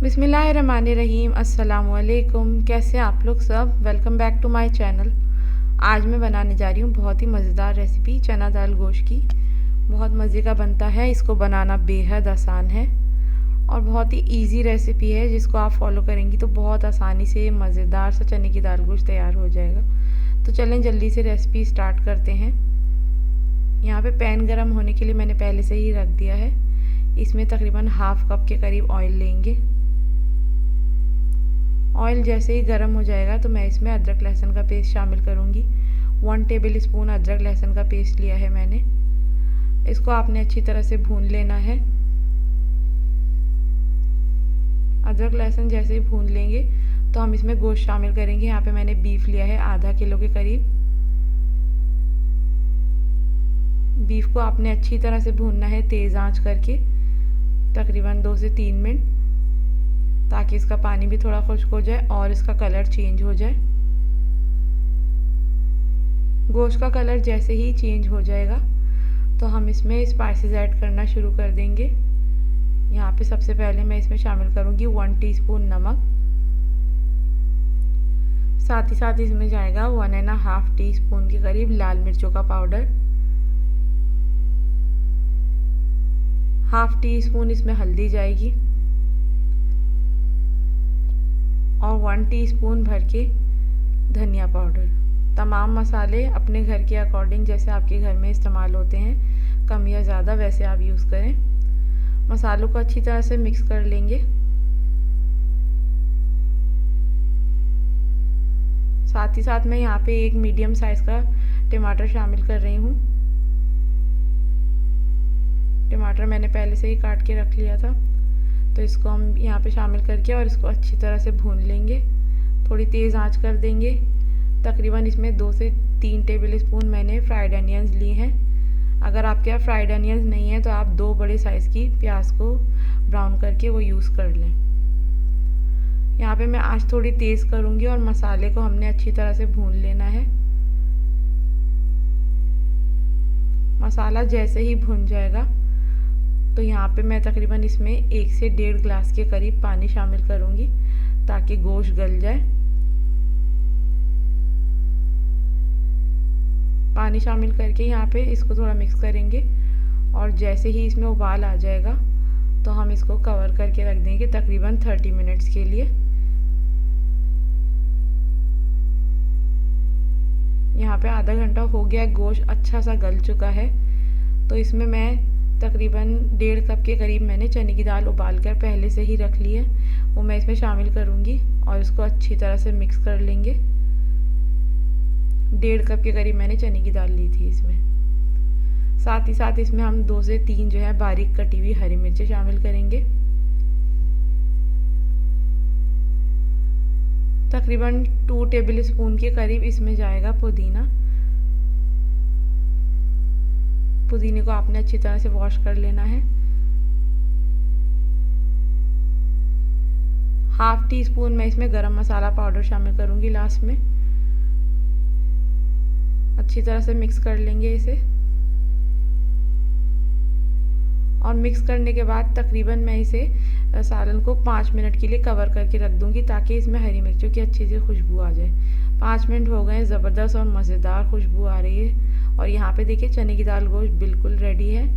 बिस्मिल्लाहिर्रहमानिर्रहीम। अस्सलामुअलैकुम। कैसे हैं आप लोग सब? Welcome back to my channel. आज मैं बनाने जा रही हूँ बहुत ही मज़ेदार रेसिपी चना दाल गोश्त की। बहुत मज़े का बनता है, इसको बनाना बेहद आसान है और बहुत ही इजी रेसिपी है जिसको आप फॉलो करेंगी तो बहुत आसानी से मज़ेदार सा चने की दाल गोश्त तैयार हो जाएगा। तो चलें जल्दी से रेसिपी स्टार्ट करते हैं। यहाँ पे पैन गरम होने के लिए मैंने पहले से ही रख दिया है। इसमें तकरीबन हाफ कप के करीब ऑयल लेंगे। ऑयल जैसे ही गर्म हो जाएगा तो मैं इसमें अदरक लहसुन का पेस्ट शामिल करूँगी। 1 टेबल स्पून अदरक लहसुन का पेस्ट लिया है मैंने। इसको आपने अच्छी तरह से भून लेना है। अदरक लहसुन जैसे ही भून लेंगे तो हम इसमें गोश्त शामिल करेंगे। यहाँ पे मैंने बीफ लिया है आधा किलो के करीब। बीफ को आपने अच्छी तरह से भूनना है तेज़ आंच करके, तकरीबन 2 से 3 मिनट, ताकि इसका पानी भी थोड़ा खुश्क हो जाए और इसका कलर चेंज हो जाए। गोश्त का कलर जैसे ही चेंज हो जाएगा तो हम इसमें स्पाइसेस ऐड करना शुरू कर देंगे। यहाँ पे सबसे पहले मैं इसमें शामिल करूँगी 1 टीस्पून नमक। साथ ही साथ इसमें जाएगा 1.5 टीस्पून के करीब लाल मिर्चों का पाउडर। 1/2 टीस्पून इसमें हल्दी जाएगी और 1 टीस्पून भर के धनिया पाउडर। तमाम मसाले अपने घर के अकॉर्डिंग, जैसे आपके घर में इस्तेमाल होते हैं, कम या ज़्यादा वैसे आप यूज़ करें। मसालों को अच्छी तरह से मिक्स कर लेंगे। साथ ही साथ मैं यहाँ पे एक मीडियम साइज़ का टमाटर शामिल कर रही हूँ। टमाटर मैंने पहले से ही काट के रख लिया था, तो इसको हम यहाँ पे शामिल करके और इसको अच्छी तरह से भून लेंगे। थोड़ी तेज़ आंच कर देंगे। तकरीबन इसमें 2 से 3 टेबल स्पून मैंने फ्राइड अनियंस लिए हैं। अगर आपके यहाँ फ्राइड अनियंस नहीं है तो आप 2 बड़े साइज़ की प्याज को ब्राउन करके वो यूज़ कर लें। यहाँ पे मैं आंच थोड़ी तेज़ करूँगी और मसाले को हमने अच्छी तरह से भून लेना है। मसाला जैसे ही भुन जाएगा तो यहाँ पे मैं तकरीबन इसमें 1 से 1.5 गिलास के करीब पानी शामिल करूँगी ताकि गोश्त गल जाए। पानी शामिल करके यहाँ पे इसको थोड़ा मिक्स करेंगे और जैसे ही इसमें उबाल आ जाएगा तो हम इसको कवर करके रख देंगे तकरीबन 30 मिनट्स के लिए। यहाँ पे आधा घंटा हो गया, गोश्त अच्छा सा गल चुका है। तो इसमें मैं तकरीबन 1.5 कप के करीब मैंने चने की दाल उबाल कर पहले से ही रख ली है, वो मैं इसमें शामिल करूँगी और इसको अच्छी तरह से मिक्स कर लेंगे। 1.5 कप के करीब मैंने चने की दाल ली थी इसमें। साथ ही साथ इसमें हम 2 से 3 जो है बारीक कटी हुई हरी मिर्चें शामिल करेंगे। तकरीबन 2 टेबल स्पून के करीब इसमें जाएगा पुदीना। पुदीने को आपने अच्छी तरह से वॉश कर लेना है। 1/2 टीस्पून मैं इसमें गरम मसाला पाउडर शामिल करूँगी लास्ट में। अच्छी तरह से मिक्स कर लेंगे इसे और मिक्स करने के बाद तकरीबन मैं इसे सालन को 5 मिनट के लिए कवर करके रख दूँगी ताकि इसमें हरी मिर्चों की अच्छी सी खुशबू आ जाए। 5 मिनट हो गए, ज़बरदस्त और मज़ेदार खुशबू आ रही है और यहाँ पे देखिए चने की दाल गोश्त बिल्कुल रेडी है।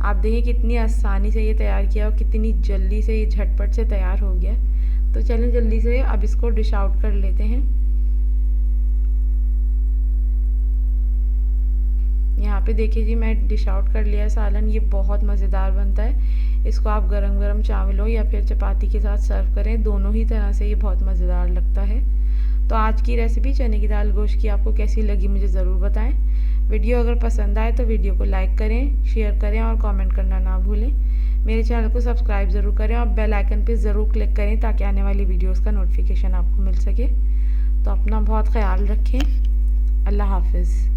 आप देखिए कितनी आसानी से ये तैयार किया और कितनी जल्दी से ये झटपट से तैयार हो गया। तो चलें जल्दी से अब इसको डिश आउट कर लेते हैं। यहाँ पे देखिए जी, मैं डिश आउट कर लिया सालन। ये बहुत मज़ेदार बनता है। इसको आप गरम गरम चावलों या फिर चपाती के साथ सर्व करें, दोनों ही तरह से ये बहुत मज़ेदार लगता है। तो आज की रेसिपी चने की दाल गोश्त की आपको कैसी लगी मुझे ज़रूर बताएं। वीडियो अगर पसंद आए तो वीडियो को लाइक करें, शेयर करें और कमेंट करना ना भूलें। मेरे चैनल को सब्सक्राइब ज़रूर करें और बेल आइकन पे ज़रूर क्लिक करें ताकि आने वाली वीडियोस का नोटिफिकेशन आपको मिल सके। तो अपना बहुत ख्याल रखें। अल्लाह हाफिज़।